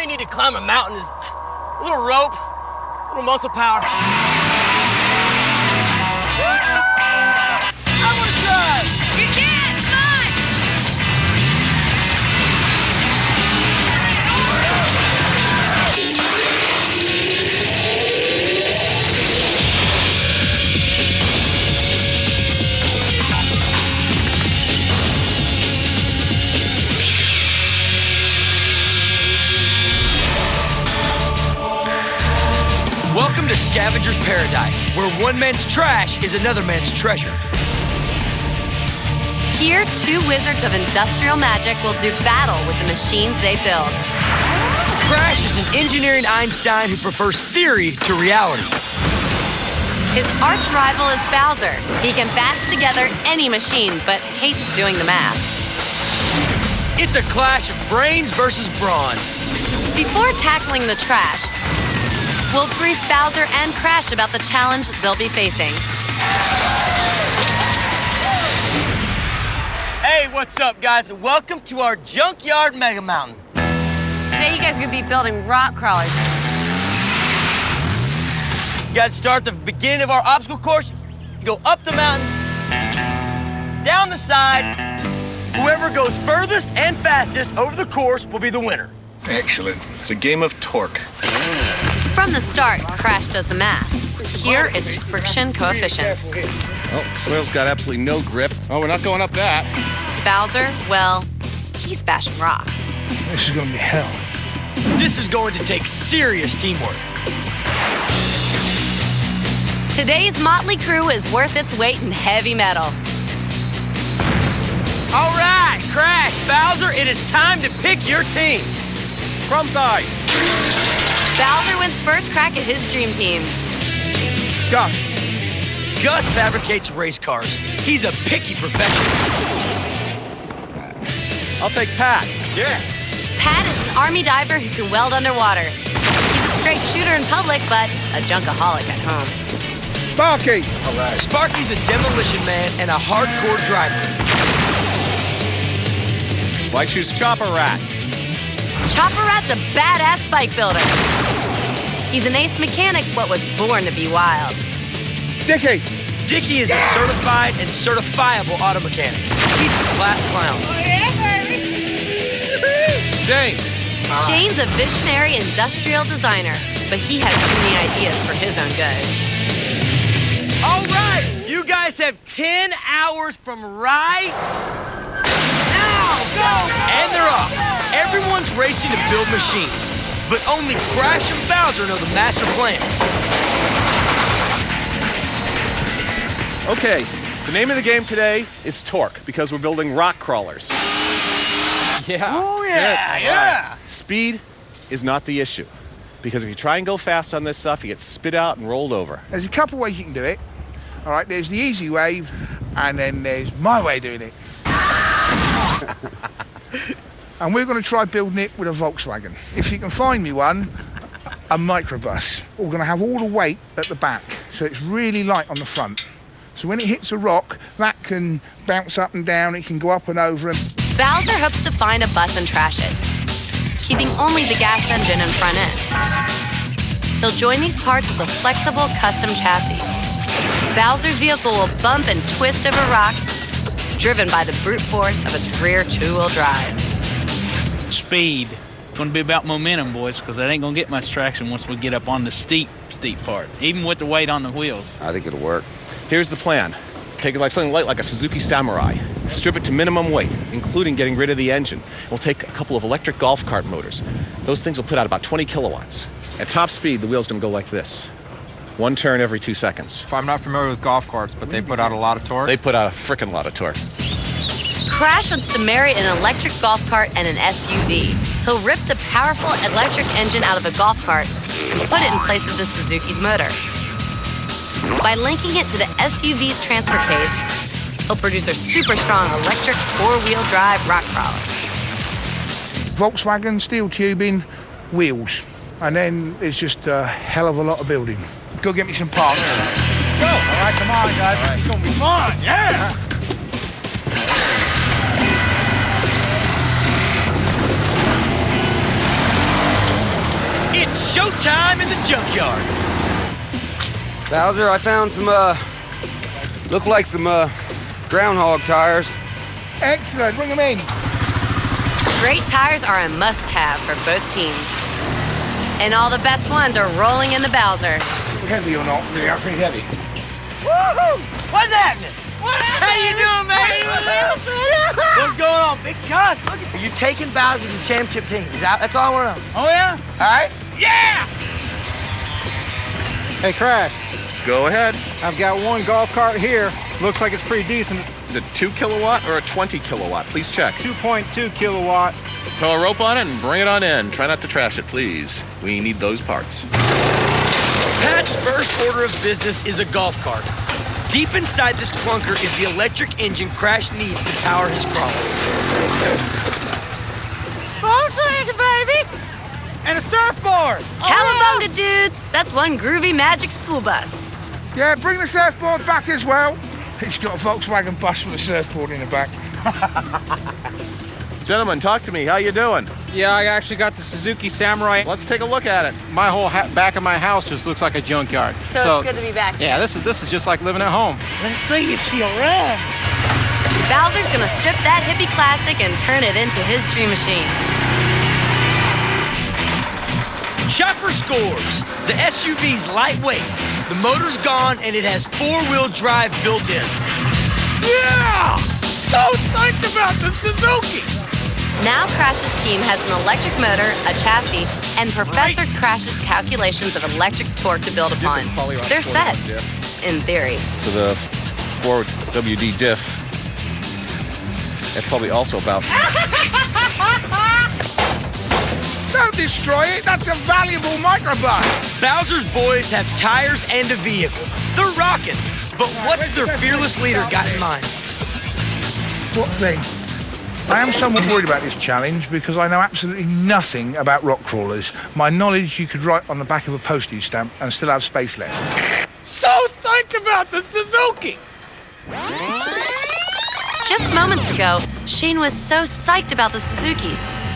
you need to climb a mountain is a little rope, a little muscle power. I want to try. You can! Come Welcome to Scavenger's Paradise, where one man's trash is another man's treasure. Here, two wizards of industrial magic will do battle with the machines they build. Crash is an engineering Einstein who prefers theory to reality. His arch rival is Bowser. He can bash together any machine, but hates doing the math. It's a clash of brains versus brawn. Before tackling the trash, we'll brief Bowser and Crash about the challenge they'll be facing. Hey, what's up, guys? Welcome to our Junkyard Mega Mountain. Today you guys are gonna be building rock crawlers. You guys start at the beginning of our obstacle course. You go up the mountain, down the side. Whoever goes furthest and fastest over the course will be the winner. Excellent. It's a game of torque. From the start, Crash does the math. Here, it's friction coefficients. Oh, Soil's got absolutely no grip. Oh, we're not going up that. Bowser, well, he's bashing rocks. This is gonna be hell. This is going to take serious teamwork. Today's motley crew is worth its weight in heavy metal. All right, Crash, Bowser, it is time to pick your team. From side. Bowser wins first crack at his dream team. Gus. Gus fabricates race cars. He's a picky perfectionist. I'll take Pat. Yeah. Pat is an army diver who can weld underwater. He's a straight shooter in public, but a junkaholic at home. Sparky. All right. Sparky's a demolition man and a hardcore driver. Why choose Chopper Rat? Chopper Rat's a badass bike builder. He's an ace mechanic, but was born to be wild. Dickie. Dickie is a certified and certifiable auto mechanic. He's a class clown. Jane. Shane's a visionary industrial designer, but he has too many ideas for his own good. All right, you guys have 10 hours from right now. Go! And they're off. Everyone's racing to build machines, but only Crash and Bowser know the master plans. Okay, the name of the game today is Torque because we're building rock crawlers. Yeah. Oh, yeah, Good. yeah. Speed is not the issue because if you try and go fast on this stuff, you get spit out and rolled over. There's a couple ways you can do it. All right, there's the easy way, and then there's my way of doing it. And we're going to try building it with a Volkswagen. If you can find me one, a microbus. We're going to have all the weight at the back, so it's really light on the front. So when it hits a rock, that can bounce up and down, it can go up and over. And Bowser hopes to find a bus and trash it, keeping only the gas engine and front end. He'll join these parts with a flexible custom chassis. Bowser's vehicle will bump and twist over rocks, driven by the brute force of its rear two-wheel drive. Speed. It's going to be about momentum, boys, because that ain't going to get much traction once we get up on the steep part, even with the weight on the wheels. I think it'll work. Here's the plan. Take it like something light like a Suzuki Samurai. Strip it to minimum weight, including getting rid of the engine. We'll take a couple of electric golf cart motors. Those things will put out about 20 kilowatts. At top speed, the wheel's going to go like this. One turn every 2 seconds. I'm not familiar with golf carts, but they put out a lot of torque. They put out a frickin' lot of torque. Crash wants to marry an electric golf cart and an SUV. He'll rip the powerful electric engine out of a golf cart and put it in place of the Suzuki's motor. By linking it to the SUV's transfer case, he'll produce a super strong electric four-wheel drive rock crawler. Volkswagen, steel tubing, wheels. And then it's just a hell of a lot of building. Go get me some parts. Go! All right, come on, guys. It's going to be fun, yeah! It's showtime in the junkyard. Bowser, I found some, look like some, groundhog tires. Excellent, bring them in. Great tires are a must-have for both teams. And all the best ones are rolling in the Bowser. Heavy or not? They are pretty heavy. Woohoo! What's happening? How you doing, man? What's going on, big gun? Are you taking Bowser to the championship team? That's all I want to know. Oh, yeah? All right? Yeah! Hey, Crash, Go ahead. I've got one golf cart here. Looks like it's pretty decent. Is it 2 kilowatt or a 20 kilowatt? Please check. 2.2 kilowatt. Throw a rope on it and bring it on in. Try not to trash it, please. We need those parts. Pat's first order of business is a golf cart. Deep inside this clunker is the electric engine Crash needs to power his crawler. Volkswagen, baby! And a surfboard! Cowabunga, dudes! That's one groovy magic school bus. Yeah, bring the surfboard back as well. He's got a Volkswagen bus with a surfboard in the back. Gentlemen, talk to me. How you doing? Yeah, I actually got the Suzuki Samurai. Let's take a look at it. My whole back of my house just looks like a junkyard. So it's good to be back. Yeah, this is just like living at home. Let's see if she'll run. Bowser's gonna strip that hippie classic and turn it into his dream machine. Chopper scores. The SUV's lightweight. The motor's gone and it has 4-wheel drive built in. Yeah! So psyched about the Suzuki! Now Crash's team has an electric motor, a chassis, and Professor Crash's calculations of electric torque to build upon. They're set, in theory. So the 4WD diff, that's probably also about... Don't destroy it. That's a valuable microbus. Bowser's boys have tires and a vehicle. They're rocking. But what's their fearless leader got in mind? What thing? I am somewhat worried about this challenge because I know absolutely nothing about rock crawlers. My knowledge you could write on the back of a postage stamp and still have space left. So psyched about the Suzuki! Just moments ago, Shane was so psyched about the Suzuki.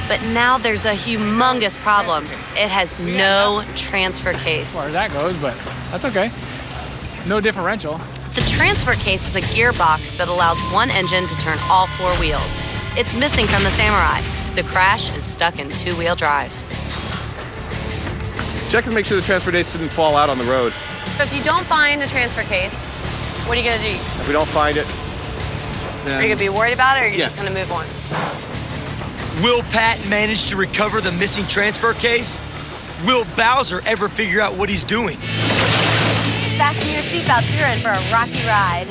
But now there's a humongous problem. It has no transfer case. As far as that goes, but that's okay. No differential. The transfer case is a gearbox that allows one engine to turn all 4 wheels. It's missing from the Samurai, so Crash is stuck in 2-wheel drive. Check and make sure the transfer case didn't fall out on the road. If you don't find a transfer case, what are you gonna do? If we don't find it, then... Are you gonna be worried about it, or are you Yes. just gonna move on? Will Pat manage to recover the missing transfer case? Will Bowser ever figure out what he's doing? Fasten your seatbelts, you're in for a rocky ride.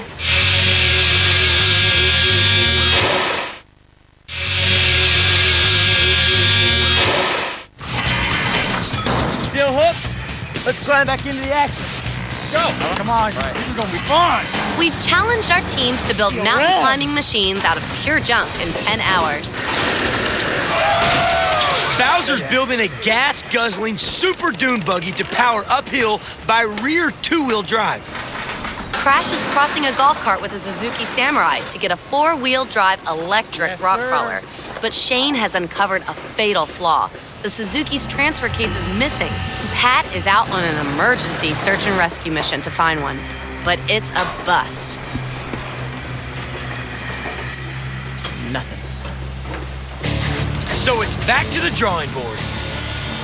Still hooked? Let's climb back into the action. Go! Come on, this is gonna be fun! We've challenged our teams to build mountain climbing machines out of pure junk in 10 hours. Bowser's building a gas-guzzling super dune buggy to power uphill by rear 2-wheel drive. Crash is crossing a golf cart with a Suzuki Samurai to get a 4-wheel drive electric rock crawler. But Shane has uncovered a fatal flaw. The Suzuki's transfer case is missing. Pat is out on an emergency search and rescue mission to find one. But it's a bust. Nothing. So it's back to the drawing board.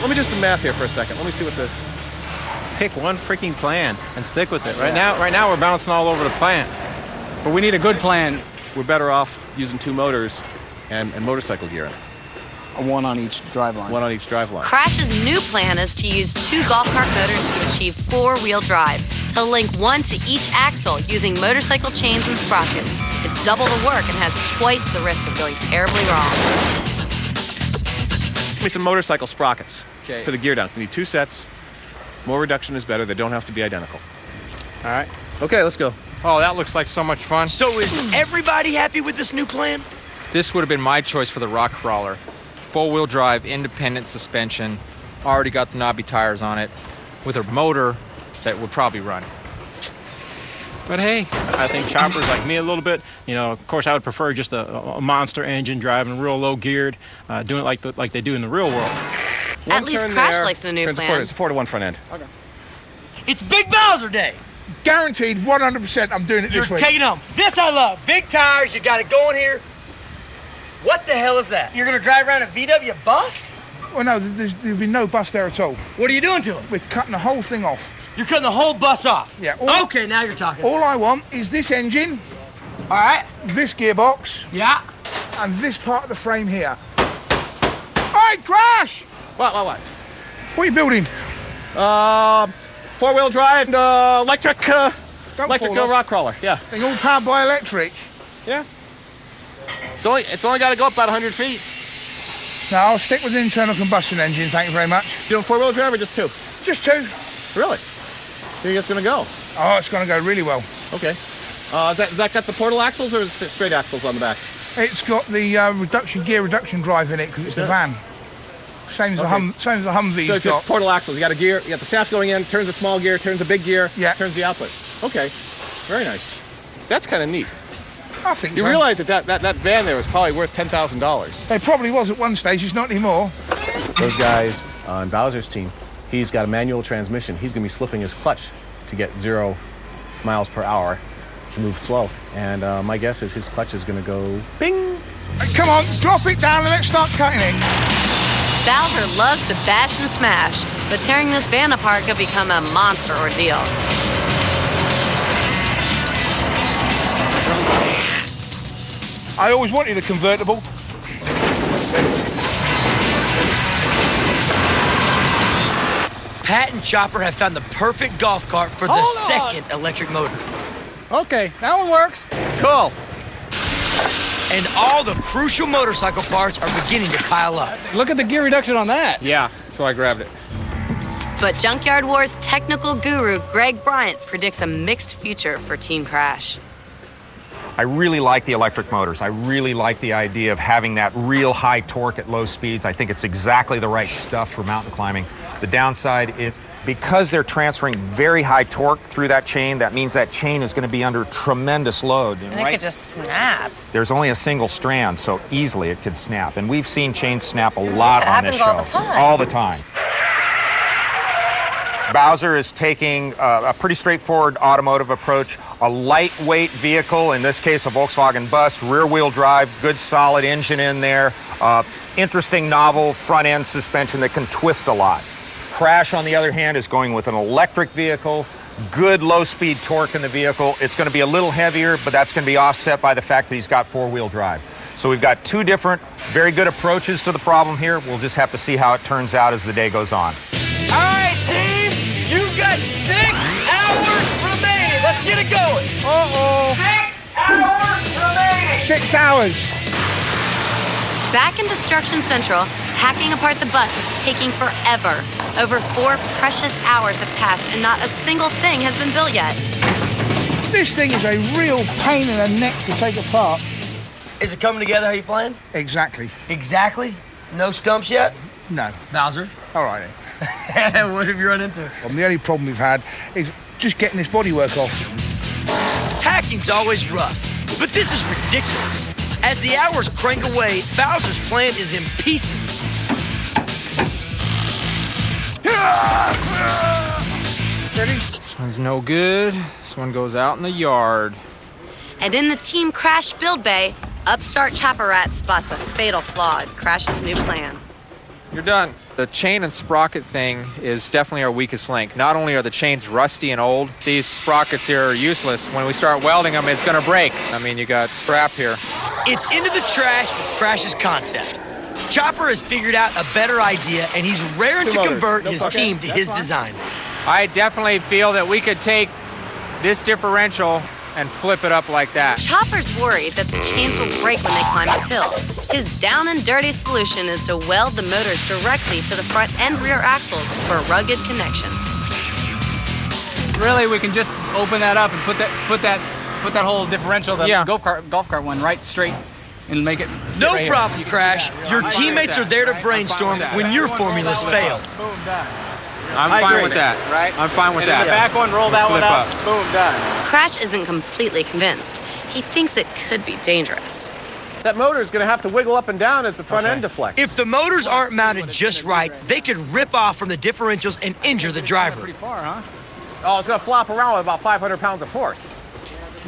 let me do some math here for a second. Let me see what the... Pick one freaking plan and stick with it. Right now we're bouncing all over the plan. But we need a good plan. We're better off using 2 motors and motorcycle gear. One on each drive line. One on each drive line. Crash's new plan is to use 2 golf cart motors to achieve 4-wheel drive. He'll link one to each axle using motorcycle chains and sprockets. It's double the work and has twice the risk of going terribly wrong. Give me some motorcycle sprockets Okay. for the gear down. We need 2 sets. More reduction is better. They don't have to be identical. All right. Okay, let's go. Oh, that looks like so much fun. So is everybody happy with this new plan? This would have been my choice for the rock crawler. 4-wheel drive, independent suspension, already got the knobby tires on it, with a motor that would probably run. But hey, I think choppers like me a little bit. You know, of course, I would prefer just a monster engine driving real low geared, doing it like they do in the real world. At least turn Crash there, likes a new turns plan. It's a 4-to-1 front end. Okay. It's Big Bowser Day. Guaranteed 100% I'm doing it You're this week. taking home. This I love. Big tires. You got it going here. What the hell is that? You're going to drive around a VW bus? Well, no, there'll be no bus there at all. What are you doing to it? We're cutting the whole thing off. You're cutting the whole bus off? Yeah. Okay, now you're talking. All I want is this engine. All right. This gearbox. Yeah. And this part of the frame here. Hey, Crash! What? What are you building? 4-wheel drive and electric rock crawler. Yeah. Thing all powered by electric. Yeah. It's only got to go up about 100 feet. No, I'll stick with the internal combustion engine, thank you very much. Doing 4-wheel drive or just 2? Just 2. Really? Think it's gonna go? Oh, it's going to go really well. Okay. Has that got the portal axles or is it straight axles on the back? It's got the gear reduction drive in it because it's the van. Same as the Humvee's So it's got. just portal axles. You got a gear, you got the shaft going in, turns a small gear, turns a big gear, Yeah. turns the output. Okay. Very nice. That's kind of neat. I think You so. realize that van there was probably worth $10,000. They probably was at one stage, it's not anymore. Those guys on Bowser's team, he's got a manual transmission. He's going to be slipping his clutch to get 0 miles per hour to move slow. And my guess is his clutch is going to go bing. Hey, come on, drop it down and let's start cutting it. Bowser loves to bash and smash, but tearing this van apart could become a monster ordeal. I always wanted a convertible. Pat and Chopper have found the perfect golf cart for the second electric motor. Okay, that one works. Cool. And all the crucial motorcycle parts are beginning to pile up. Look at the gear reduction on that. Yeah, so I grabbed it. But Junkyard Wars technical guru Greg Bryant predicts a mixed future for Team Crash. I really like the electric motors. I really like the idea of having that real high torque at low speeds. I think it's exactly the right stuff for mountain climbing. The downside is because they're transferring very high torque through that chain, that means that chain is going to be under tremendous load. And it could just snap. There's only a single strand, so easily it could snap. And we've seen chains snap a lot on this show. It happens all the time. All the time. Bowser is taking a pretty straightforward automotive approach, a lightweight vehicle, in this case a Volkswagen bus, rear-wheel drive, good solid engine in there, interesting novel front-end suspension that can twist a lot. Crash, on the other hand, is going with an electric vehicle, good low-speed torque in the vehicle. It's going to be a little heavier, but that's going to be offset by the fact that he's got four-wheel drive. So we've got 2 different, very good approaches to the problem here. We'll just have to see how it turns out as the day goes on. All right, team, you've got 6 hours remaining. Let's get it going. 6 hours remaining. 6 hours. Back in Destruction Central, hacking apart the bus is taking forever. Over 4 precious hours have passed and not a single thing has been built yet. This thing is a real pain in the neck to take apart. Is it coming together how you planned? Exactly. Exactly? No stumps yet? No. Bowser? All right then. What have you run into? Well, the only problem we've had is just getting this bodywork off. Hacking's always rough, but this is ridiculous. As the hours crank away, Bowser's plan is in pieces. Ready? This one's no good. This one goes out in the yard. And in the Team Crash build bay, upstart Chopper Rat spots a fatal flaw in Crash's new plan. You're done. The chain and sprocket thing is definitely our weakest link. Not only are the chains rusty and old, these sprockets here are useless. When we start welding them, it's gonna break. I mean, you got scrap here. It's into the trash with Crash's concept. Chopper has figured out a better idea, and he's raring to convert his team to his design. I definitely feel that we could take this differential and flip it up like that. Chopper's worried that the chains will break when they climb uphill. His down and dirty solution is to weld the motors directly to the front and rear axles for a rugged connection. Really, we can just open that up and put that whole differential, the golf cart one, right straight and make it sit No right problem, here. Crash. Your teammates are there to brainstorm when your formulas fail. Boom, done. I'm fine with that. Right? I'm fine with And that. then the back one, roll that one up. Boom, done. Crash isn't completely convinced. He thinks it could be dangerous. That motor is going to have to wiggle up and down as the front end deflects. If the motors aren't mounted just right, they could rip off from the differentials and injure the driver. Pretty far, huh? Oh, it's going to flop around with about 500 pounds of force.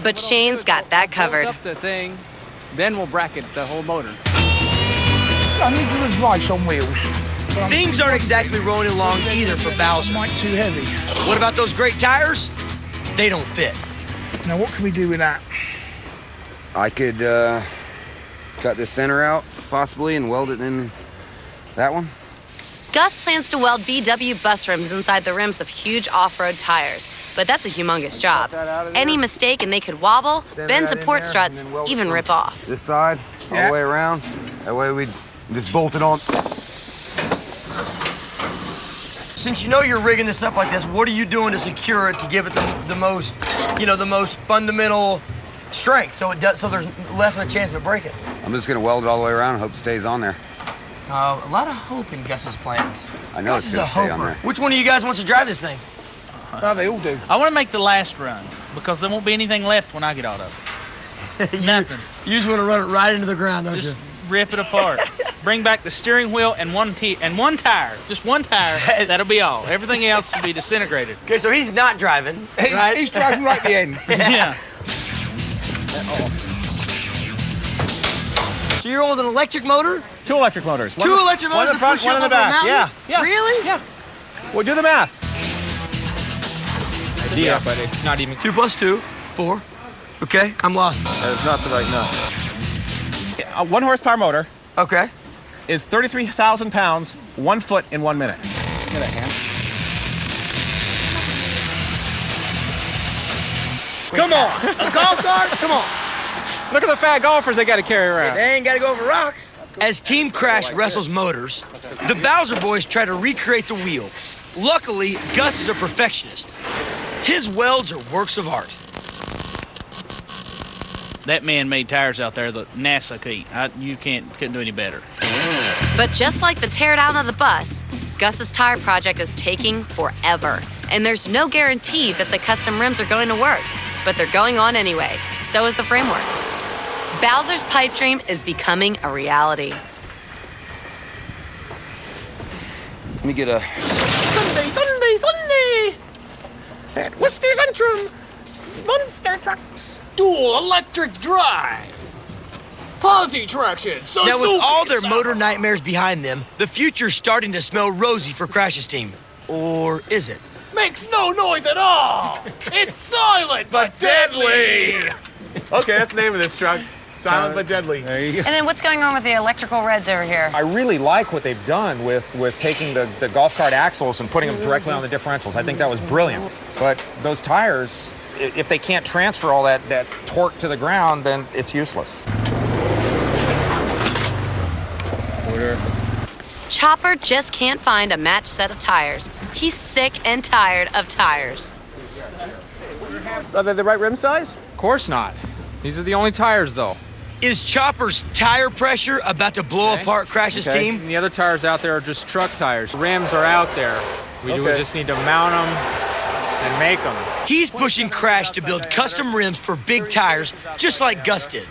But Shane's got that covered. Up the thing, then we'll bracket the whole motor. I need your advice on wheels. Things aren't exactly rolling along either for Bowser. Might too heavy. What about those great tires? They don't fit. Now, what can we do with that? I could cut this center out, possibly, and weld it in that one. Gus plans to weld VW bus rims inside the rims of huge off-road tires, but that's a humongous job. Any mistake and they could wobble, bend support struts, even rip off. This side, all the way around. That way we just bolt it on. Since you know you're rigging this up like this, what are you doing to secure it to give it the most, the most fundamental strength, so there's less of a chance of it breaking? I'm just gonna weld it all the way around and hope it stays on there. A lot of hope in Gus's plans. I know Gus it's is gonna a stay on hoper. there. Which one of you guys wants to drive this thing? Oh, they all do. I want to make the last run because there won't be anything left when I get out of it. Nothing. You just want to run it right into the ground, don't Just rip it apart. Bring back the steering wheel and one tire. Just one tire. That'll be all. Everything else will be disintegrated. Okay, so he's not driving, right? He's driving right at the end. Yeah. So you're on an electric motor? 2 electric motors. Two electric motors One in the front, to push one in up the over a back. mountain? Yeah. Really? Yeah. Well, do the math. Idea, but it's not even. 2 + 2, 4. Okay, I'm lost. That's not the right number. A 1 horsepower motor Okay. is 33,000 pounds, 1 foot in 1 minute. Get a hand. Come on. A golf cart? Come on. Look at the fat golfers they got to carry around. They ain't got to go over rocks. As Team Crash wrestles motors, the Bowser boys try to recreate the wheel. Luckily, Gus is a perfectionist. His welds are works of art. That man made tires out there that NASA couldn't. You couldn't do any better. But just like the teardown of the bus, Gus's tire project is taking forever. And there's no guarantee that the custom rims are going to work. But they're going on anyway. So is the framework. Bowser's pipe dream is becoming a reality. Let me get a... Sunday! At Worcester Centrum, monster trucks. Dual electric drive. Posi traction. Now, with all their motor nightmares behind them, the future's starting to smell rosy for Crash's team. Or is it? Makes no noise at all. It's silent but deadly. Okay, that's the name of this truck. Silent but deadly. There you go. And then what's going on with the electrical reds over here? I really like what they've done with taking the golf cart axles and putting them directly on the differentials. I think that was brilliant. But those tires, if they can't transfer all that torque to the ground, then it's useless. Chopper just can't find a matched set of tires. He's sick and tired of tires. Are they the right rim size? Of course not. These are the only tires, though. Is Chopper's tire pressure about to blow apart Crash's team? And the other tires out there are just truck tires. Rims are out there. We just need to mount them and make them. He's pushing Crash to build custom rims for big tires, just like Gus did.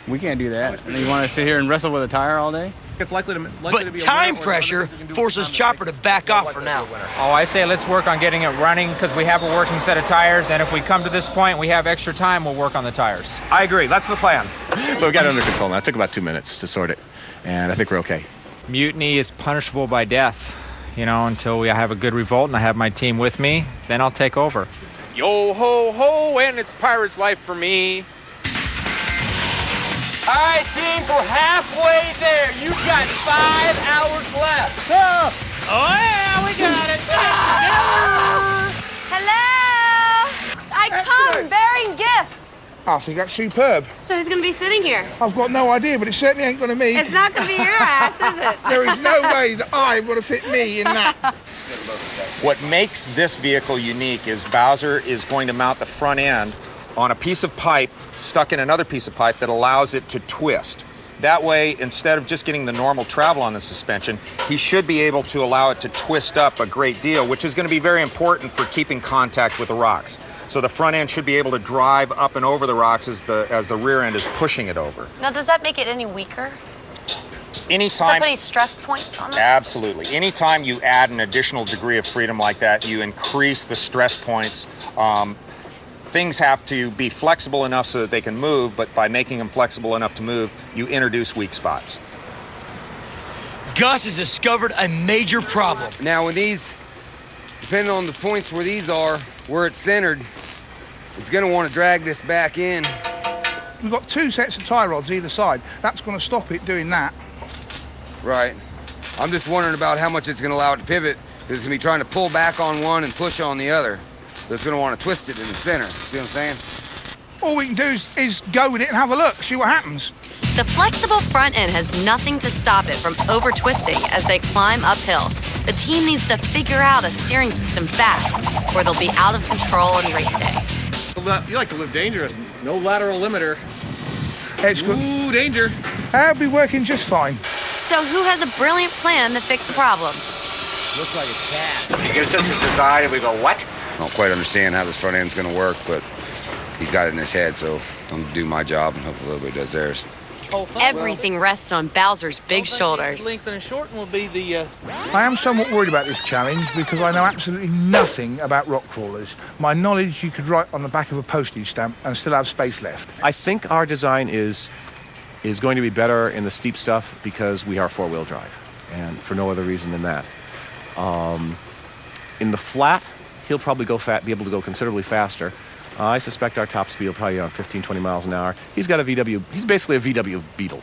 We can't do that. And you want to sit here and wrestle with a tire all day? It's likely to But be time pressure forces Chopper to back off for now. Oh, I say let's work on getting it running because we have a working set of tires, and if we come to this point, we have extra time, we'll work on the tires. I agree. That's the plan. But we got it under control now. It took about 2 minutes to sort it, and I think we're okay. Mutiny is punishable by death, until we have a good revolt and I have my team with me, then I'll take over. Yo ho ho, and it's pirate's life for me. All right, teams, we're halfway there. You've got 5 hours left. Oh, yeah, we got it. Hello! I come bearing gifts. Oh, so that's superb. So who's going to be sitting here? I've got no idea, but it certainly ain't going to me. It's not going to be your ass, is it? There is no way that I'm going to fit me in that. What makes this vehicle unique is Bowser is going to mount the front end on a piece of pipe stuck in another piece of pipe that allows it to twist. That way, instead of just getting the normal travel on the suspension, he should be able to allow it to twist up a great deal, which is going to be very important for keeping contact with the rocks. So the front end should be able to drive up and over the rocks as the rear end is pushing it over. Now, does that make it any weaker? Anytime. Does that put any stress points on it? Absolutely. Anytime you add an additional degree of freedom like that, you increase the stress points. Things have to be flexible enough so that they can move, but by making them flexible enough to move, you introduce weak spots. Gus has discovered a major problem. Now, when these, depending on the points where these are, where it's centered, it's going to want to drag this back in. We've got 2 sets of tie rods either side. That's going to stop it doing that. Right. I'm just wondering about how much it's going to allow it to pivot. It's going to be trying to pull back on one and push on the other. So it's going to want to twist it in the center. See what I'm saying? All we can do is go with it and have a look, see what happens. The flexible front end has nothing to stop it from over-twisting as they climb uphill. The team needs to figure out a steering system fast, or they'll be out of control on race day. You like to live dangerous. No lateral limiter. It's good. Ooh, danger. That'll be working just fine. So who has a brilliant plan to fix the problem? Looks like a cat. He gives us a design and we go, what? I don't quite understand how this front end's going to work, but he's got it in his head, so I'm going to do my job and hopefully everybody does theirs. Everything rests on Bowser's big shoulders. Length and shorten will be the... I am somewhat worried about this challenge because I know absolutely nothing about rock crawlers. My knowledge you could write on the back of a postage stamp and still have space left. I think our design is going to be better in the steep stuff because we are 4-wheel drive, and for no other reason than that. In the flat, he'll probably be able to go considerably faster. I suspect our top speed will probably be around 15, 20 miles an hour. He's got a VW. He's basically a VW Beetle.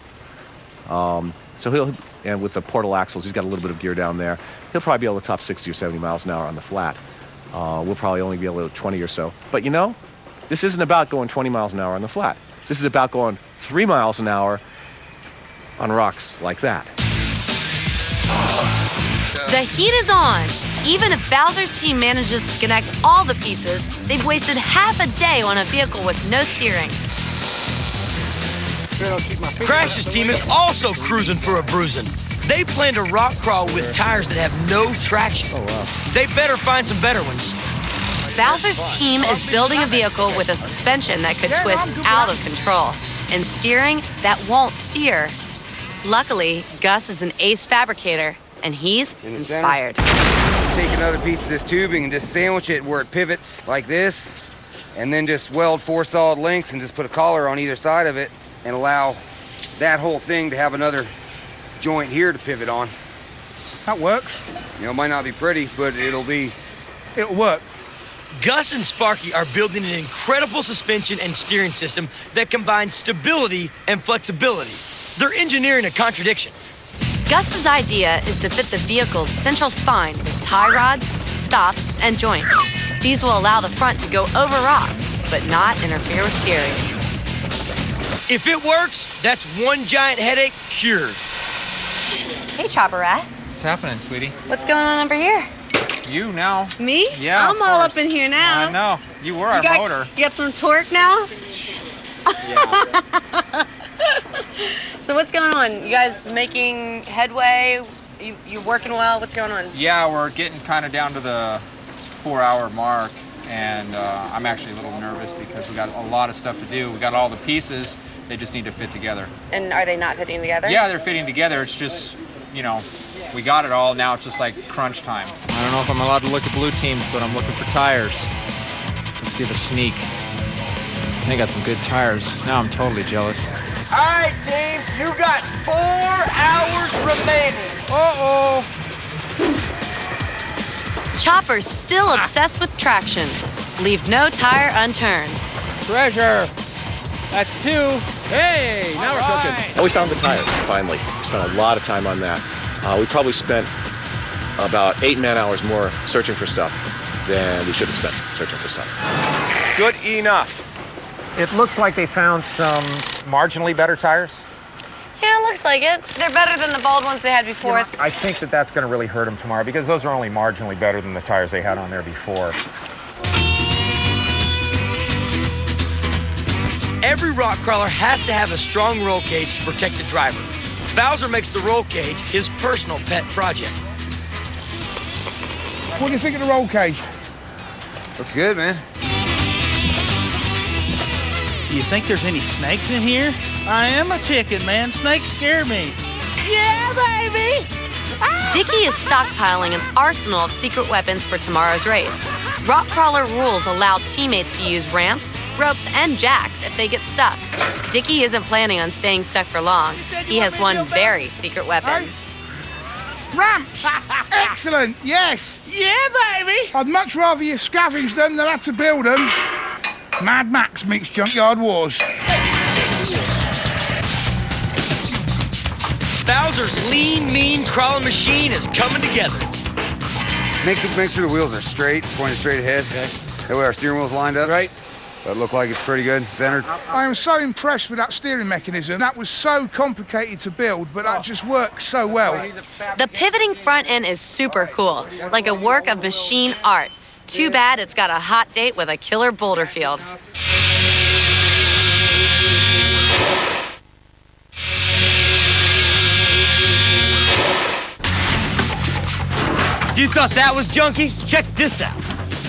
So and with the portal axles, he's got a little bit of gear down there. He'll probably be able to top 60 or 70 miles an hour on the flat. We'll probably only be able to 20 or so. But you know, this isn't about going 20 miles an hour on the flat. This is about going 3 miles an hour on rocks like that. The heat is on. Even if Bowser's team manages to connect all the pieces, they've wasted half a day on a vehicle with no steering. Crash's team is also cruising for a bruising. They plan to rock crawl with tires that have no traction. Oh, wow. They better find some better ones. Bowser's team is building a vehicle with a suspension that could twist out of control and steering that won't steer. Luckily, Gus is an ace fabricator, and he's inspired. Take another piece of this tubing and just sandwich it where it pivots like this, and then just weld 4 solid links and just put a collar on either side of it and allow that whole thing to have another joint here to pivot on. That works. You know, it might not be pretty, but it'll work. Gus and Sparky are building an incredible suspension and steering system that combines stability and flexibility. They're engineering a contradiction. Gus's idea is to fit the vehicle's central spine with tie rods, stops, and joints. These will allow the front to go over rocks, but not interfere with steering. If it works, that's one giant headache cured. Hey, Chopper Rat. What's happening, sweetie? What's going on over here? You now. Me? Yeah, I'm all up in here now. I know. You were our motor. You got some torque now? Yeah. So what's going on? You guys making headway? You working well? What's going on? Yeah, we're getting kind of down to the 4-hour mark, and I'm actually a little nervous because we got a lot of stuff to do. We got all the pieces. They just need to fit together. And are they not fitting together? Yeah, they're fitting together. It's just, you know, we got it all. Now it's just like crunch time. I don't know if I'm allowed to look at blue teams, but I'm looking for tires. Let's give a sneak. They got some good tires. Now I'm totally jealous. All right, team, you got 4 hours remaining. Uh-oh. Chopper's still obsessed with traction. Leave no tire unturned. Treasure. That's 2. Hey, now we're cooking. Oh, we found the tires, finally. We spent a lot of time on that. We probably spent about 8 man-hours more searching for stuff than we should have spent searching for stuff. Good enough. It looks like they found some marginally better tires. Yeah, it looks like it. They're better than the bald ones they had before. You know, I think that's going to really hurt them tomorrow because those are only marginally better than the tires they had on there before. Every rock crawler has to have a strong roll cage to protect the driver. Bowser makes the roll cage his personal pet project. What do you think of the roll cage? Looks good, man. Do you think there's any snakes in here? I am a chicken, man. Snakes scare me. Yeah, baby! Dickie is stockpiling an arsenal of secret weapons for tomorrow's race. Rock crawler rules allow teammates to use ramps, ropes, and jacks if they get stuck. Dickie isn't planning on staying stuck for long. He has one very secret weapon. Ramps! Excellent, yes! Yeah, baby! I'd much rather you scavenge them than have to build them. Mad Max meets Junkyard Wars. Bowser's lean, mean crawling machine is coming together. Make sure the wheels are straight, pointed straight ahead. Okay. That way our steering wheel's lined up. Right. That look like it's pretty good, centered. I am so impressed with that steering mechanism. That was so complicated to build, but that just worked so well. The pivoting front end is super cool, like a work of machine art. Too bad it's got a hot date with a killer boulder field. You thought that was junky? Check this out.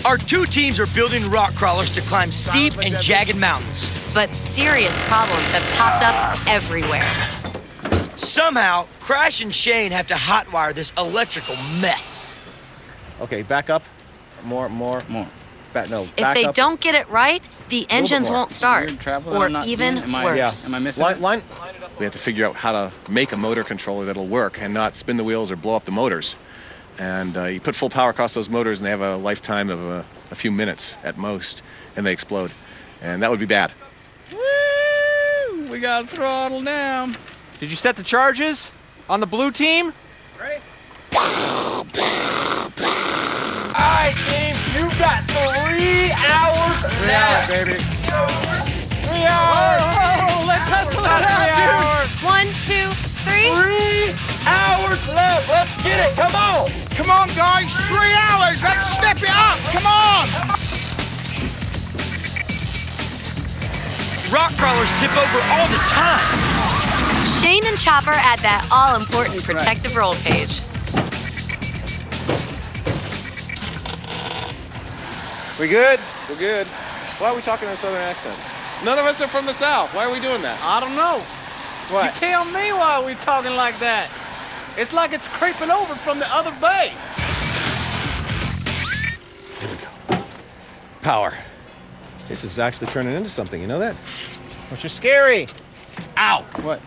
Our two teams are building rock crawlers to climb steep and jagged mountains. But serious problems have popped up everywhere. Somehow, Crash and Shane have to hotwire this electrical mess. Okay, back up. More. If they don't get it right, the engines won't start. Or even worse. Am I missing line. We have to figure out how to make a motor controller that'll work and not spin the wheels or blow up the motors. And you put full power across those motors, and they have a lifetime of a few minutes at most, and they explode. And that would be bad. Woo! We got throttle down. Did you set the charges on the blue team? Right. All right, team, you got 3 hours left. Baby. 3 hours. Oh, let's hustle it out, dude. 1, 2, 3. 3 hours left. Let's get it. Come on. Come on, guys. 3 hours. Let's step it up. Come on. Rock crawlers tip over all the time. Shane and Chopper add that all-important protective roll cage. We good? We're good. Why are we talking in a southern accent? None of us are from the South. Why are we doing that? I don't know. What? You tell me why we're talking like that. It's like it's creeping over from the other bay. Power. This is actually turning into something. You know that? Which is scary. Ow! What?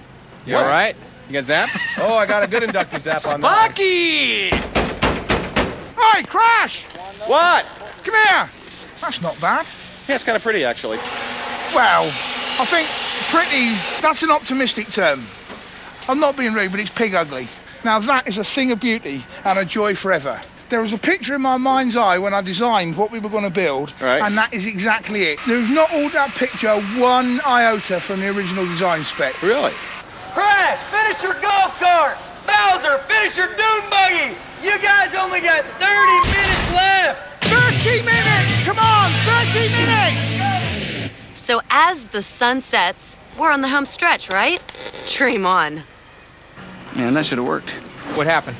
You all right? You got zapped? Oh, I got a good inductive zap on that. Bucky! Hey, Crash! What? Come here. That's not bad. Yeah, it's kind of pretty, actually. Well, I think that's an optimistic term. I'm not being rude, but it's pig ugly. Now that is a thing of beauty and a joy forever. There was a picture in my mind's eye when I designed what we were going to build, and that is exactly it. There's not all that picture 1 iota from the original design spec. Really? Crash, finish your golf cart! Bowser, finish your dune buggy! You guys only got 30 minutes left! 30 minutes! Come on, 30 minutes! So as the sun sets, we're on the home stretch, right? Dream on. Man, that should have worked. What happened?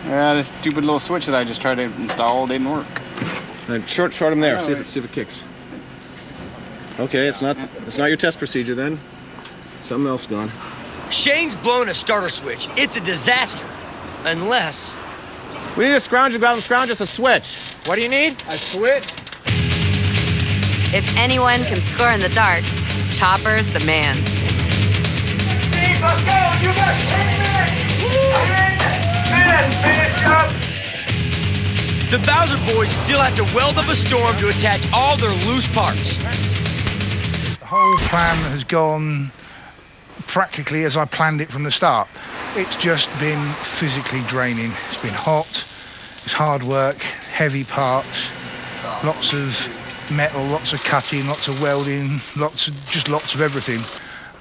This stupid little switch that I just tried to install didn't work. Then short him there. See if it kicks. Okay, it's not your test procedure then. Something else gone. Shane's blown a starter switch. It's a disaster. Unless... We need a scrounge about and scrounge us a switch. What do you need? A switch? If anyone can score in the dark, Chopper's the man. Steve, let's go. You got 10 minutes. 10 minutes. Finish up. The Bowser boys still have to weld up a storm to attach all their loose parts. The whole plan has gone practically as I planned it from the start. It's just been physically draining. It's been hot, it's hard work, heavy parts, lots of metal, lots of cutting, lots of welding, lots of everything.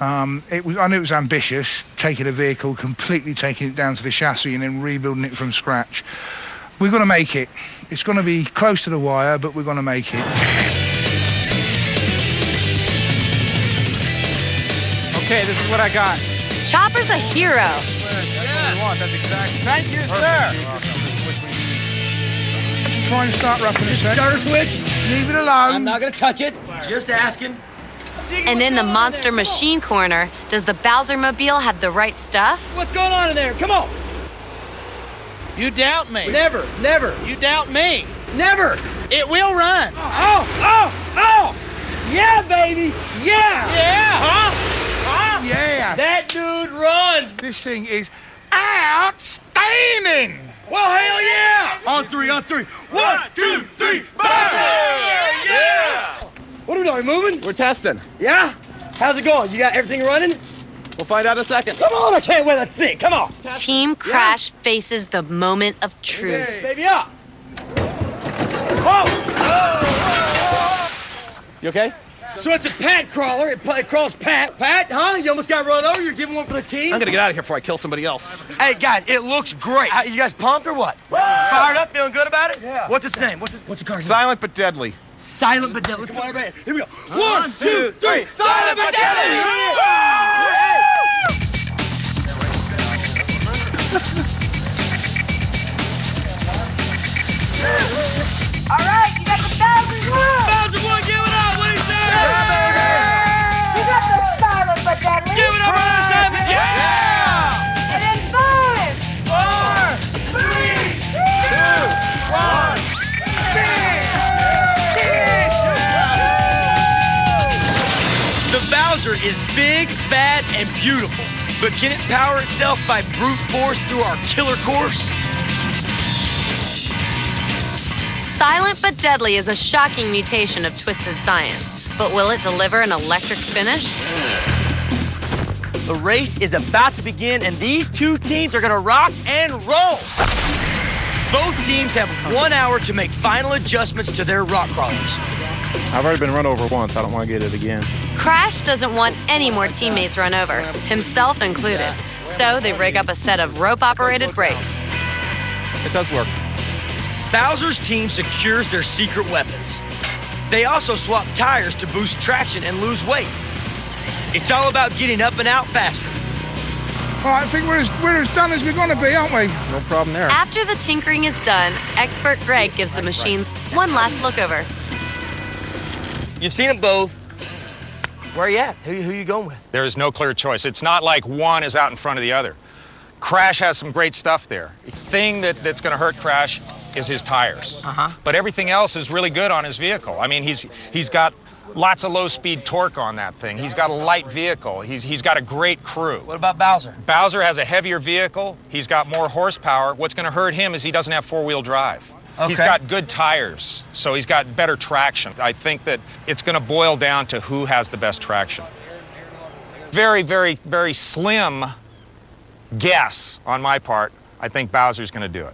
I knew it was ambitious, taking a vehicle, completely taking it down to the chassis and then rebuilding it from scratch. We're going to make it. It's going to be close to the wire, but we're going to make it. Okay, this is what I got. Chopper's a hero. That's exactly. Thank you, sir. Try and start roughing it. Starter switch? Leave it alone. I'm not going to touch it. Just asking. And in the Monster Machine corner, does the Bowser Mobile have the right stuff? What's going on in there? Come on. You doubt me. Never, never. You doubt me. Never. It will run. Oh! Yeah, baby. Yeah. Yeah. Huh? Yeah. That dude runs. This thing is outstanding. Well, hell yeah. On three. 1, 2, 3, fire! Yeah. What are we doing? Moving? We're testing. Yeah? How's it going? You got everything running? We'll find out in a second. Come on, I can't wait. Let's see it. Come on. Team Crash faces the moment of truth. Baby up. Whoa. You okay? So it's a Pat crawler. It crawls Pat. Pat, huh? You almost got run over. You're giving one for the team? I'm gonna get out of here before I kill somebody else. Hey, guys, it looks great. You guys pumped or what? Fired up? Feeling good about it? Yeah. What's its name? What's the car's name? Silent but deadly. Silent but deadly. Come on, everybody. Here we go. 1, 2, 3. Silent but deadly! All right, you got the Bowser one. Bowser one, give it up. What do you say? You got the Silent but deadly. Give it up for this time. Yeah! And then 5, 4, 3, 2, 1. The Bowser is big, bad, and beautiful. But can it power itself by brute force through our killer course? Silent but Deadly is a shocking mutation of twisted science. But will it deliver an electric finish? The race is about to begin, and these two teams are going to rock and roll. Both teams have 1 hour to make final adjustments to their rock crawlers. I've already been run over once. I don't want to get it again. Crash doesn't want any more teammates run over, himself included. So they rig up a set of rope-operated brakes. It does work. Bowser's team secures their secret weapons. They also swap tires to boost traction and lose weight. It's all about getting up and out faster. All right, I think we're as done as we're going to be, aren't we? No problem there. After the tinkering is done, expert Greg gives the machines one last look over. You've seen them both. Where are you at? Who you going with? There is no clear choice. It's not like one is out in front of the other. Crash has some great stuff there. The thing that's going to hurt Crash is his tires. But everything else is really good on his vehicle. I mean, he's got lots of low-speed torque on that thing. He's got a light vehicle. He's got a great crew. What about Bowser? Bowser has a heavier vehicle. He's got more horsepower. What's going to hurt him is he doesn't have four-wheel drive. Okay. He's got good tires, so he's got better traction. I think that it's going to boil down to who has the best traction. Very, very, very slim guess on my part. I think Bowser's going to do it.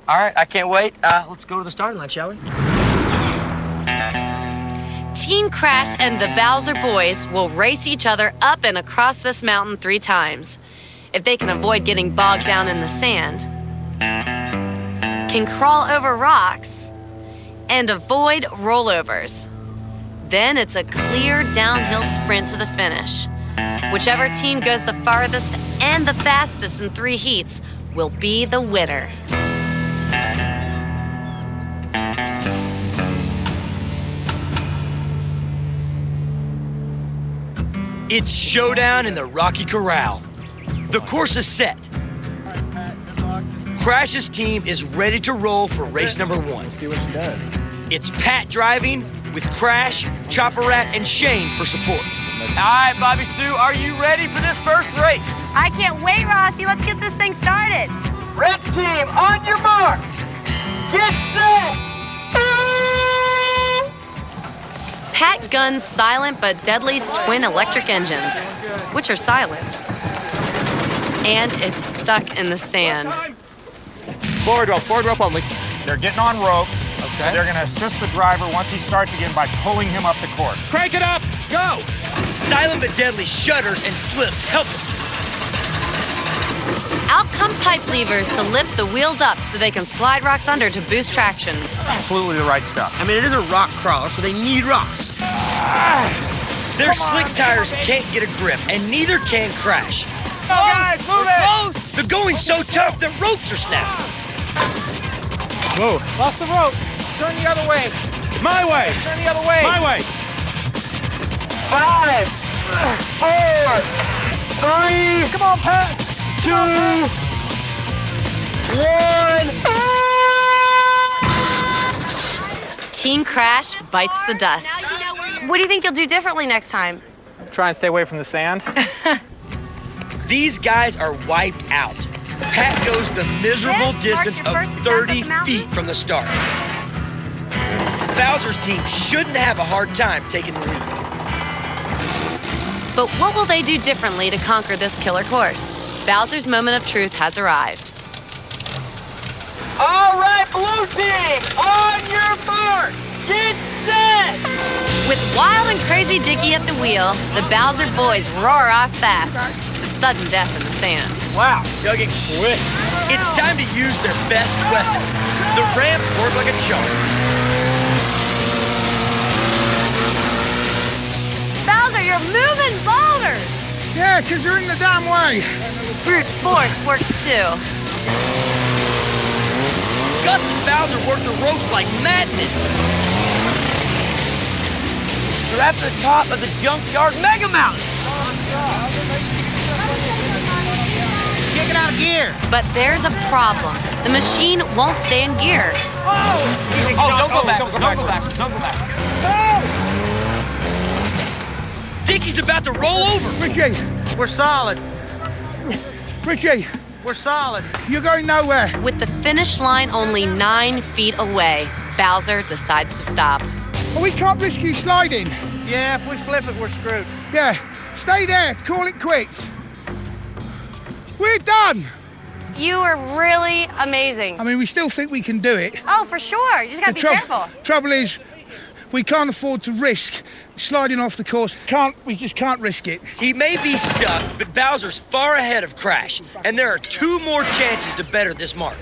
All right, I can't wait. Let's go to the starting line, shall we? Team Crash and the Bowser boys will race each other up and across this mountain 3 times. If they can avoid getting bogged down in the sand, can crawl over rocks, and avoid rollovers, then it's a clear downhill sprint to the finish. Whichever team goes the farthest and the fastest in 3 heats will be the winner. It's showdown in the Rocky Corral. The course is set. Crash's team is ready to roll for race number 1. Let's see what she does. It's Pat driving with Crash, Chopper Rat, and Shane for support. All right, Bobby Sue, are you ready for this first race? I can't wait, Rossi. Let's get this thing started. Red team, on your mark. Get set. Pat guns Silent but Deadly's twin electric engines, which are silent. And it's stuck in the sand. Forward rope only. They're getting on ropes. Okay. They're going to assist the driver once he starts again by pulling him up the course. Crank it up! Go! Silent but Deadly shudders and slips helplessly. Out come pipe levers to lift the wheels up so they can slide rocks under to boost traction. Absolutely the right stuff. I mean, it is a rock crawler, so they need rocks. Their slick tires can't get a grip, and neither can Crash. Go, guys, move it! The going's so tough that ropes are snapping. Whoa. Lost the rope. Turn the other way. My way. Turn the other way. My way. 5, 4, 3, come on, Pat. 2, 1. Team Crash bites the dust. What do you think you'll do differently next time? Try and stay away from the sand. These guys are wiped out. Pat goes the miserable distance of 30 feet from the start. Bowser's team shouldn't have a hard time taking the lead. But what will they do differently to conquer this killer course? Bowser's moment of truth has arrived. All right, blue team, on your mark, get set. With Wild and Crazy Dickie at the wheel, the Bowser boys roar off fast to sudden death in the sand. Wow, Dougie quick. It's time to use their best weapon. The ramps work like a charm. Bowser, you're moving boulders! Yeah, because they're in the damn way. Brute force works too. Gus and Bowser work the ropes like madmen. They're at the top of the Junkyard Mega Mountain. Kick it out of gear. But there's a problem. The machine won't stay in gear. Oh, don't go back. Don't go back. Dickie's about to roll over. Richie, We're solid. Richie, We're solid. you're going nowhere. With the finish line only 9 feet away, Bowser decides to stop. Well, we can't risk you sliding. Yeah, if we flip it, we're screwed. Yeah, stay there. Call it quits. We're done. You are really amazing. I mean, we still think we can do it. Oh, for sure. You just gotta be careful. Trouble is, we can't afford to risk sliding off the course. We just can't risk it. He may be stuck, but Bowser's far ahead of Crash, and there are 2 more chances to better this mark.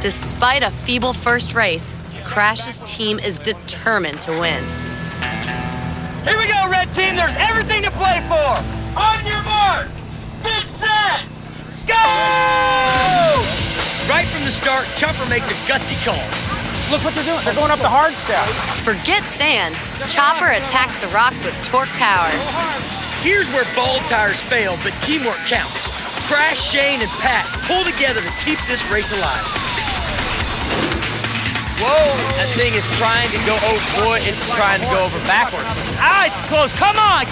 Despite a feeble first race, Crash's team is determined to win. Here we go, Red Team. There's everything to play for. On your mark, get set, go! Right from the start, Chopper makes a gutsy call. Look what they're doing. They're going up the hard step. Forget sand. Chopper attacks the rocks with torque power. Here's where bald tires fail, but teamwork counts. Crash, Shane, and Pat pull together to keep this race alive. Whoa, that thing is trying to go, oh boy, it's trying to go over backwards. Ah, it's close, come on!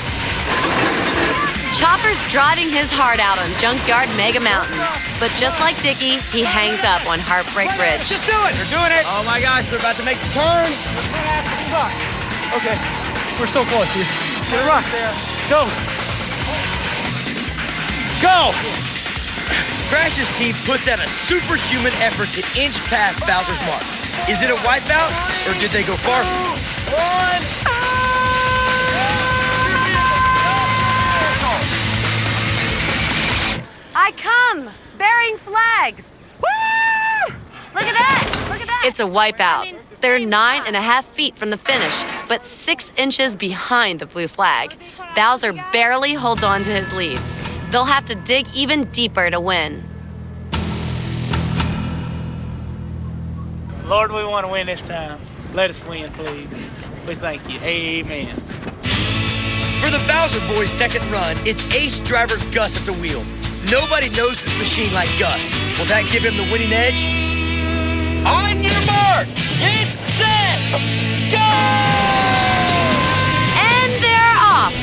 Chopper's driving his heart out on Junkyard Mega Mountain. But just like Dickie, he hangs up on Heartbreak Ridge. Just do it! They're doing it! Oh my gosh, they're about to make the turn. Okay, we're so close here. Get a rock there. Go. Go! Crash's team puts out a superhuman effort to inch past Bowser's mark. Is it a wipeout, or did they go far? I come, bearing flags. Woo! Look at that! Look at that! It's a wipeout. They're 9.5 feet from the finish, but 6 inches behind the blue flag. Bowser barely holds on to his lead. They'll have to dig even deeper to win. Lord, we want to win this time. Let us win, please. We thank you. Amen. For the Bowser boys' second run, it's ace driver Gus at the wheel. Nobody knows this machine like Gus. Will that give him the winning edge? On your mark, get set, go! And they're off.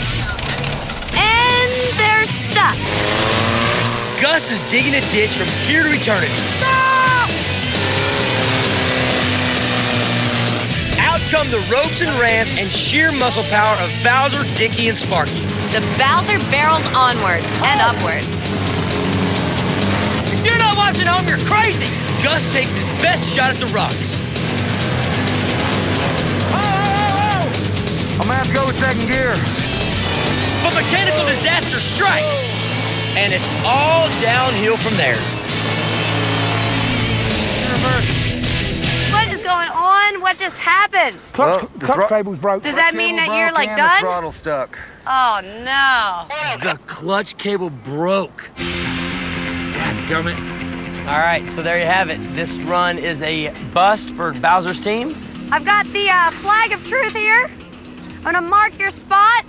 And they're stuck. Gus is digging a ditch from here to eternity. Out come the ropes and ramps and sheer muscle power of Bowser, Dickie, and Sparky. The Bowser barrels onward and upward. If you're not watching home, you're crazy. Gus takes his best shot at the rocks. I'm gonna have to go with second gear. But mechanical disaster strikes, and it's all downhill from there. What is going on? What just happened? Clutch cable's broke. Does that mean that you're like and done? The throttle stuck. Oh no. The clutch cable broke. Dadgummit. All right, so there you have it. This run is a bust for Bowser's team. I've got the flag of truth here. I'm gonna mark your spot.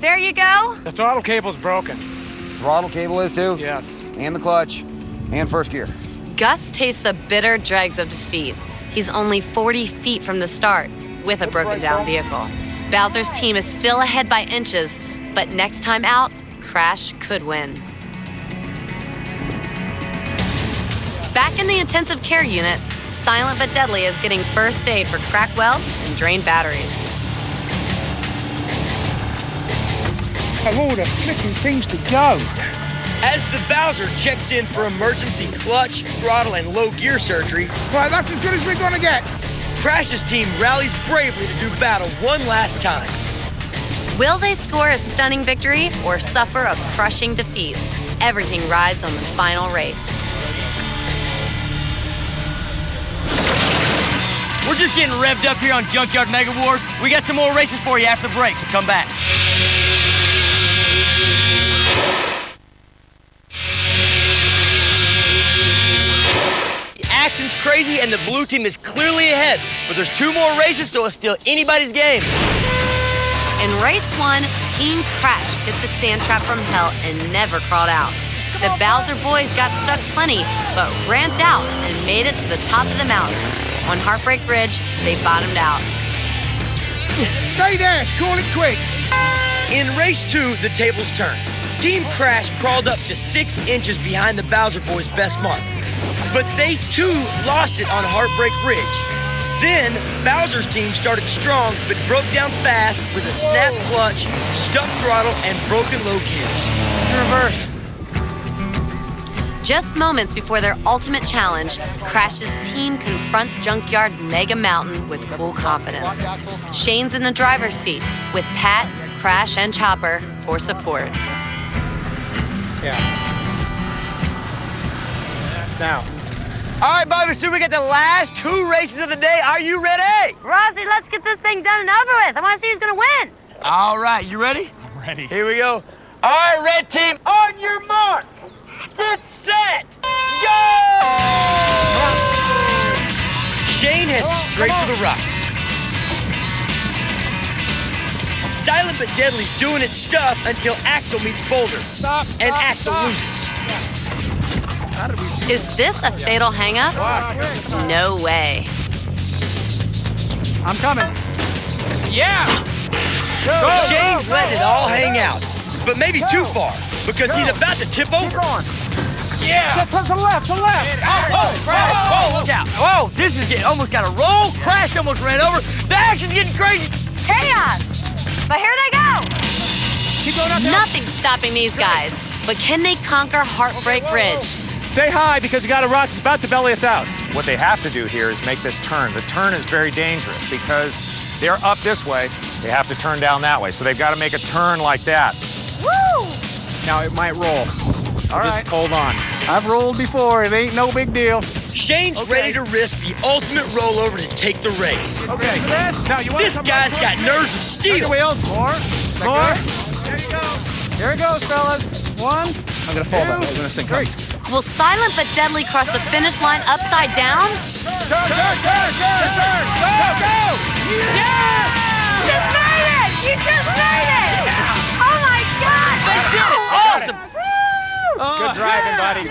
There you go. The throttle cable's broken. Throttle cable is too? Yes. And the clutch. And first gear. Gus tastes the bitter dregs of defeat. He's only 40 feet from the start with a broken down vehicle. Bowser's team is still ahead by inches, but next time out, Crash could win. Back in the intensive care unit, Silent but Deadly is getting first aid for cracked welds and drained batteries. Of all the flipping things to go. As the Bowser checks in for emergency clutch, throttle, and low gear surgery, Right, that's as good as we're gonna get. Crash's team rallies bravely to do battle one last time. Will they score a stunning victory or suffer a crushing defeat? Everything rides on the final race. We're just getting revved up here on Junkyard Mega Wars. We got some more races for you after the break, so come back. The action's crazy and the blue team is clearly ahead, but there's 2 more races, so it's still anybody's game. In race 1, Team Crash hit the sand trap from hell and never crawled out. The Bowser boys got stuck plenty, but ramped out and made it to the top of the mountain. On Heartbreak Ridge, they bottomed out. Stay there, call it quits. In race 2, the tables turned. Team Crash crawled up to 6 inches behind the Bowser boys' best mark. But they too lost it on Heartbreak Ridge. Then, Bowser's team started strong, but broke down fast with a snap clutch, stuck throttle, and broken low gears. Reverse. Just moments before their ultimate challenge, Crash's team confronts Junkyard Mega Mountain with cool confidence. Shane's in the driver's seat with Pat, Crash, and Chopper for support. Yeah. Now. All right, Bobby, so we got the last 2 races of the day. Are you ready? Rossi, let's get this thing done and over with. I want to see who's going to win. All right, you ready? I'm ready. Here we go. All right, red team, on your mark. Get set. Go! Shane heads straight for the rocks. Silent but Deadly's doing its stuff until Axel meets Boulder. And Axel loses. Is this a fatal hang-up? No way. I'm coming. Yeah! Shane's letting it all hang out, but maybe too far, because he's about to tip over. Yeah! To the left, to the left. Oh, Crash! Oh, look out! Whoa, this is getting almost got a roll. Crash almost ran over. The action's getting crazy. Chaos! But here they go! Keep going up there. Nothing's stopping these guys. But can they conquer Heartbreak Ridge? Stay high because you got a rock that's about to belly us out. What they have to do here is make this turn. The turn is very dangerous because they're up this way. They have to turn down that way. So they've got to make a turn like that. Woo! Now it might roll. All right. Just hold on. I've rolled before. It ain't no big deal. Shane's ready to risk the ultimate rollover to take the race. Okay. Now you want This guy's got nerves of steel. Wheels. More. There you go. Here it goes, fellas. 1. I'm going to fall that way. I'm going to sink. Will Silent but Deadly cross the finish line upside down? Turn. Go. Yes! You made it! You just made it! Oh my God! They did it! Awesome! Good driving, buddy.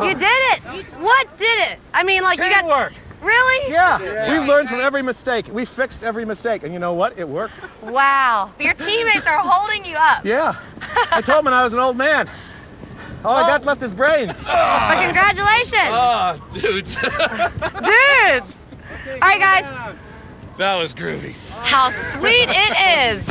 You did it! What did it? I mean, like you got... Teamwork. Really? Yeah. We learned from every mistake. We fixed every mistake. And you know what? It worked. Wow. Your teammates are holding you up. Yeah. I told him I was an old man. All I got left is brains. But congratulations. Oh, dudes. Dudes. All right, guys. That was groovy. How sweet it is.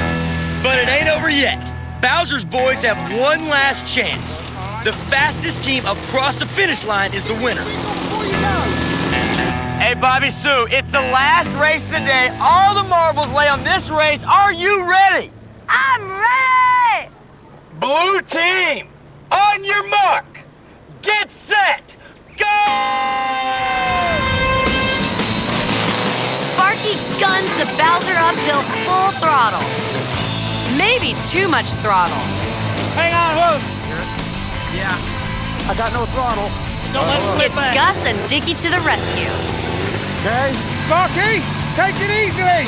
But it ain't over yet. Bowser's boys have one last chance. The fastest team across the finish line is the winner. Hey, Bobby Sue, it's the last race of the day. All the marbles lay on this race. Are you ready? I'm ready. Blue team, on your mark, get set, go! Sparky guns the Bowser uphill full throttle. Maybe too much throttle. Hang on, whoa. Yeah. I got no throttle. Don't let it It's Gus and Dickie to the rescue. Okay. Sparky, take it easily.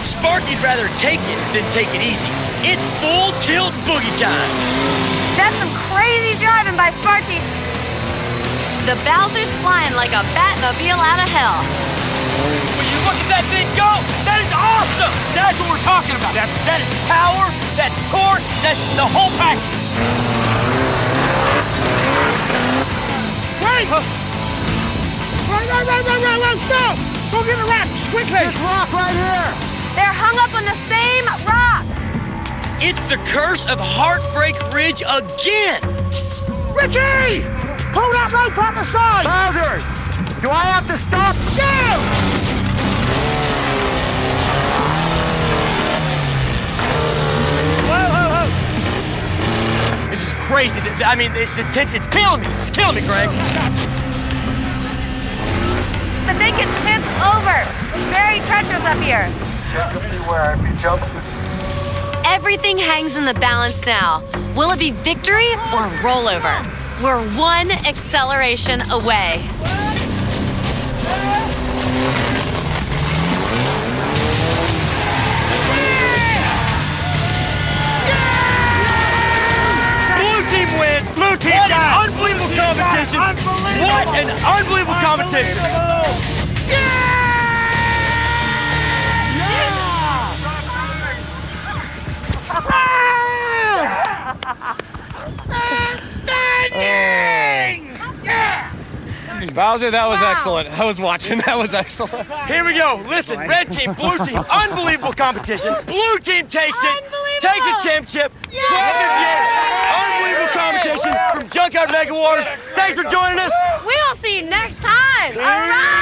Sparky'd rather take it than take it easy. It's full tilt boogie time. That's some crazy driving by Sparky. The Bowser's flying like a Batmobile out of hell. When you look at that thing go, that is awesome. That's what we're talking about. That is power, that's torque, that's the whole package. Wait! Wait, stop! Go get the rocks, quickly! This rock right here! They're hung up on the same rock. It's the curse of Heartbreak Ridge again. Ricky! Pull that rope out the side! Bowser! Do I have to stop? Go! This is crazy. I mean, it's killing me. It's killing me, Greg. The thing can tip over. It's very treacherous up here. Beware if he jumps. Everything hangs in the balance now. Will it be victory or rollover? We're one acceleration away. Blue team wins. Blue team. What an unbelievable competition. What an unbelievable competition. Bowser, that was excellent. I was watching. That was excellent. Here we go. Listen, red team, blue team, unbelievable competition. Blue team takes it, takes a championship. 12-58. Unbelievable competition from Junkyard Mega Wars. Thanks for joining us. We will see you next time. All right.